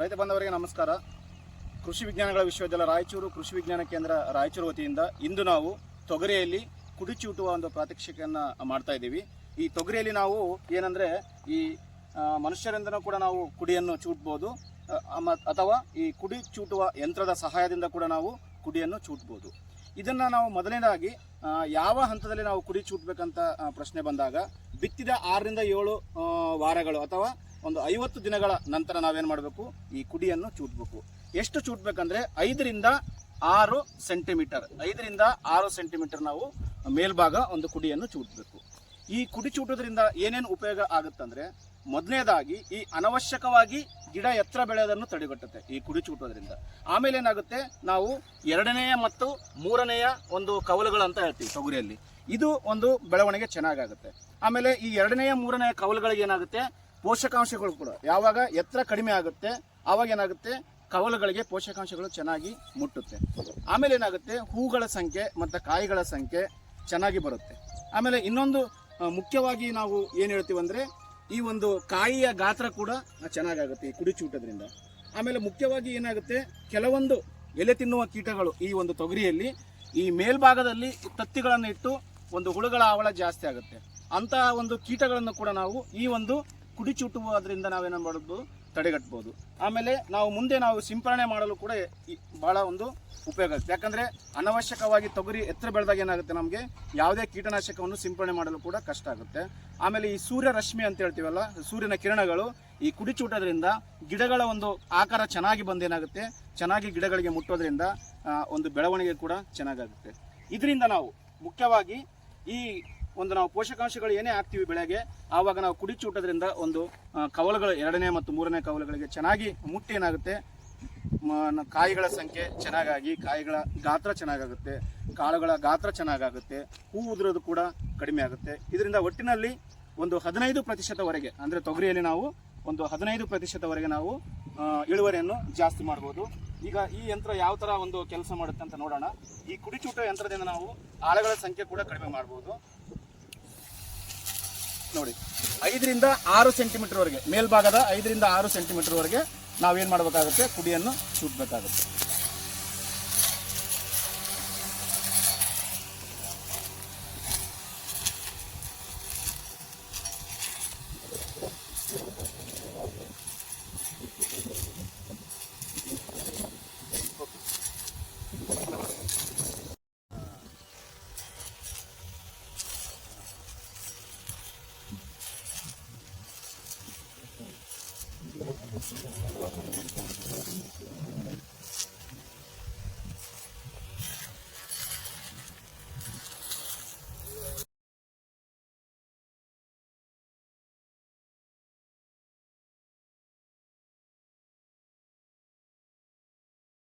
ರೈತ ಬಾಂಧವರಿಗೆ ನಮಸ್ಕಾರ. ಕೃಷಿ ವಿಜ್ಞಾನಗಳ ವಿಶ್ವವಿದ್ಯಾಲಯ ರಾಯಚೂರು ಕೃಷಿ ವಿಜ್ಞಾನ ಕೇಂದ್ರ ರಾಯಚೂರು ವತಿಯಿಂದ ಇಂದು ನಾವು ತೊಗರಿಯಲ್ಲಿ ಕುಡಿ ಚೂಟುವ ಒಂದು ಪ್ರಾತ್ಯಕ್ಷಿಕೆಯನ್ನು ಮಾಡ್ತಾ ಇದ್ದೀವಿ. ಈ ತೊಗರಿಯಲ್ಲಿ ನಾವು ಏನಂದರೆ ಈ ಮನುಷ್ಯರಿಂದನೂ ಕೂಡ ನಾವು ಕುಡಿಯನ್ನು ಚೂಟ್ಬೋದು ಅಥವಾ ಈ ಕುಡಿ ಚೂಟುವ ಯಂತ್ರದ ಸಹಾಯದಿಂದ ಕೂಡ ನಾವು ಕುಡಿಯನ್ನು ಚೂಟ್ಬೋದು. ಇದನ್ನು ನಾವು ಮೊದಲನೇದಾಗಿ ಯಾವ ಹಂತದಲ್ಲಿ ನಾವು ಕುಡಿ ಚೂಟ್ಬೇಕಂತ ಪ್ರಶ್ನೆ ಬಂದಾಗ ಬಿತ್ತಿದ 6 ರಿಂದ 7 ವಾರಗಳು ಅಥವಾ ಒಂದು 50 ದಿನಗಳ ನಂತರ ನಾವೇನು ಮಾಡಬೇಕು, ಈ ಕುಡಿಯನ್ನು ಚೂಟ್ಬೇಕು. ಎಷ್ಟು ಚೂಟ್ಬೇಕಂದ್ರೆ 5 ರಿಂದ 6 ಸೆಂಟಿಮೀಟರ್ 5 ರಿಂದ 6 ಸೆಂಟಿಮೀಟರ್ ನಾವು ಮೇಲ್ಭಾಗ ಒಂದು ಕುಡಿಯನ್ನು ಚೂಟ್ಬೇಕು. ಈ ಕುಡಿ ಚೂಟೋದ್ರಿಂದ ಏನೇನು ಉಪಯೋಗ ಆಗುತ್ತಂದ್ರೆ, ಮೊದಲನೇದಾಗಿ ಈ ಅನವಶ್ಯಕವಾಗಿ ಗಿಡ ಎತ್ತರ ಬೆಳೆಯೋದನ್ನು ತಡೆಗಟ್ಟುತ್ತೆ ಈ ಕುಡಿ ಚೂಟೋದ್ರಿಂದ. ಆಮೇಲೆ ಏನಾಗುತ್ತೆ, ನಾವು 2ನೇಯ ಮತ್ತು 3ನೇಯ ಒಂದು ಕವಲುಗಳು ಅಂತ ಹೇಳ್ತೀವಿ ತೊಗರಿಯಲ್ಲಿ, ಇದು ಒಂದು ಬೆಳವಣಿಗೆ ಚೆನ್ನಾಗಾಗುತ್ತೆ. ಆಮೇಲೆ ಈ 2ನೇಯ 3ನೇಯ ಕವಲುಗಳಿಗೆ ಏನಾಗುತ್ತೆ, ಪೋಷಕಾಂಶಗಳು ಕೂಡ ಯಾವಾಗ ಎತ್ತರ ಕಡಿಮೆ ಆಗುತ್ತೆ ಆವಾಗ ಏನಾಗುತ್ತೆ, ಕವಲುಗಳಿಗೆ ಪೋಷಕಾಂಶಗಳು ಚೆನ್ನಾಗಿ ಮುಟ್ಟುತ್ತೆ. ಆಮೇಲೆ ಏನಾಗುತ್ತೆ, ಹೂಗಳ ಸಂಖ್ಯೆ ಮತ್ತು ಕಾಯಿಗಳ ಸಂಖ್ಯೆ ಚೆನ್ನಾಗಿ ಬರುತ್ತೆ. ಆಮೇಲೆ ಇನ್ನೊಂದು ಮುಖ್ಯವಾಗಿ ನಾವು ಏನು ಹೇಳ್ತೀವಿ ಅಂದರೆ, ಈ ಒಂದು ಕಾಯಿಯ ಗಾತ್ರ ಕೂಡ ಚೆನ್ನಾಗಾಗುತ್ತೆ ಈ ಕುಡಿ ಚೂಟೋದ್ರಿಂದ. ಆಮೇಲೆ ಮುಖ್ಯವಾಗಿ ಏನಾಗುತ್ತೆ, ಕೆಲವೊಂದು ಎಲೆ ತಿನ್ನುವ ಕೀಟಗಳು ಈ ಒಂದು ತೊಗರಿಯಲ್ಲಿ ಈ ಮೇಲ್ಭಾಗದಲ್ಲಿ ತತ್ತಿಗಳನ್ನು ಇಟ್ಟು ಒಂದು ಹುಳುಗಳ ಹಾವಳ ಜಾಸ್ತಿ ಆಗುತ್ತೆ. ಅಂತಹ ಒಂದು ಕೀಟಗಳನ್ನು ಕೂಡ ನಾವು ಈ ಒಂದು ಕುಡಿ ಚೂಟುವುದರಿಂದ ನಾವೇನು ಮಾಡೋದು, ತಡೆಗಟ್ಬೋದು. ಆಮೇಲೆ ನಾವು ಮುಂದೆ ನಾವು ಸಿಂಪರಣೆ ಮಾಡಲು ಕೂಡ ಭಾಳ ಒಂದು ಉಪಯೋಗ ಆಗುತ್ತೆ. ಯಾಕಂದರೆ ಅನವಶ್ಯಕವಾಗಿ ತೊಗರಿ ಎತ್ತರ ಬೆಳೆದಾಗ ಏನಾಗುತ್ತೆ, ನಮಗೆ ಯಾವುದೇ ಕೀಟನಾಶಕವನ್ನು ಸಿಂಪರಣೆ ಮಾಡಲು ಕೂಡ ಕಷ್ಟ ಆಗುತ್ತೆ. ಆಮೇಲೆ ಈ ಸೂರ್ಯ ರಶ್ಮಿ ಅಂತ ಹೇಳ್ತೀವಲ್ಲ, ಸೂರ್ಯನ ಕಿರಣಗಳು ಈ ಕುಡಿ ಚೂಟೋದ್ರಿಂದ ಗಿಡಗಳ ಒಂದು ಆಕಾರ ಚೆನ್ನಾಗಿ ಬಂದೇನಾಗುತ್ತೆ, ಚೆನ್ನಾಗಿ ಗಿಡಗಳಿಗೆ ಮುಟ್ಟೋದ್ರಿಂದ ಒಂದು ಬೆಳವಣಿಗೆ ಕೂಡ ಚೆನ್ನಾಗಾಗುತ್ತೆ. ಇದರಿಂದ ನಾವು ಮುಖ್ಯವಾಗಿ ಈ ಒಂದು ನಾವು ಪೋಷಕಾಂಶಗಳು ಏನೇ ಹಾಕ್ತೀವಿ ಬೆಳೆಗೆ, ಆವಾಗ ನಾವು ಕುಡಿ ಚೂಟೋದ್ರಿಂದ ಒಂದು ಕವಲುಗಳು 2ನೇ ಮತ್ತು 3ನೇ ಕವಲುಗಳಿಗೆ ಚೆನ್ನಾಗಿ ಮುಟ್ಟಿ ಏನಾಗುತ್ತೆ, ಕಾಯಿಗಳ ಸಂಖ್ಯೆ ಚೆನ್ನಾಗಾಗಿ ಕಾಯಿಗಳ ಗಾತ್ರ ಚೆನ್ನಾಗಾಗುತ್ತೆ, ಕಾಳುಗಳ ಗಾತ್ರ ಚೆನ್ನಾಗಾಗುತ್ತೆ, ಹೂ ಉದುರೋದು ಕೂಡ ಕಡಿಮೆ ಆಗುತ್ತೆ. ಇದರಿಂದ ಒಟ್ಟಿನಲ್ಲಿ ಒಂದು 15% ಅಂದರೆ ತೊಗರಿಯಲ್ಲಿ ನಾವು ಒಂದು 15% ನಾವು ಇಳುವರಿಯನ್ನು ಜಾಸ್ತಿ ಮಾಡ್ಬೋದು. ಈಗ ಈ ಯಂತ್ರ ಯಾವ ಥರ ಒಂದು ಕೆಲಸ ಮಾಡುತ್ತೆ ಅಂತ ನೋಡೋಣ. ಈ ಕುಡಿ ಚೂಟೋ ಯಂತ್ರದಿಂದ ನಾವು ಆಳುಗಳ ಸಂಖ್ಯೆ ಕೂಡ ಕಡಿಮೆ ಮಾಡ್ಬೋದು. ನೋಡಿ, 5 ರಿಂದ 6 ಸೆಂಟಿಮೀಟರ್ವರೆಗೆ ಮೇಲ್ಭಾಗದ 5 ರಿಂದ 6 ಸೆಂಟಿಮೀಟರ್ವರೆಗೆ ನಾವೇನು ಮಾಡಬೇಕಾಗುತ್ತೆ, ಕುಡಿಯನ್ನು ಚೂಟಬೇಕಾಗುತ್ತೆ.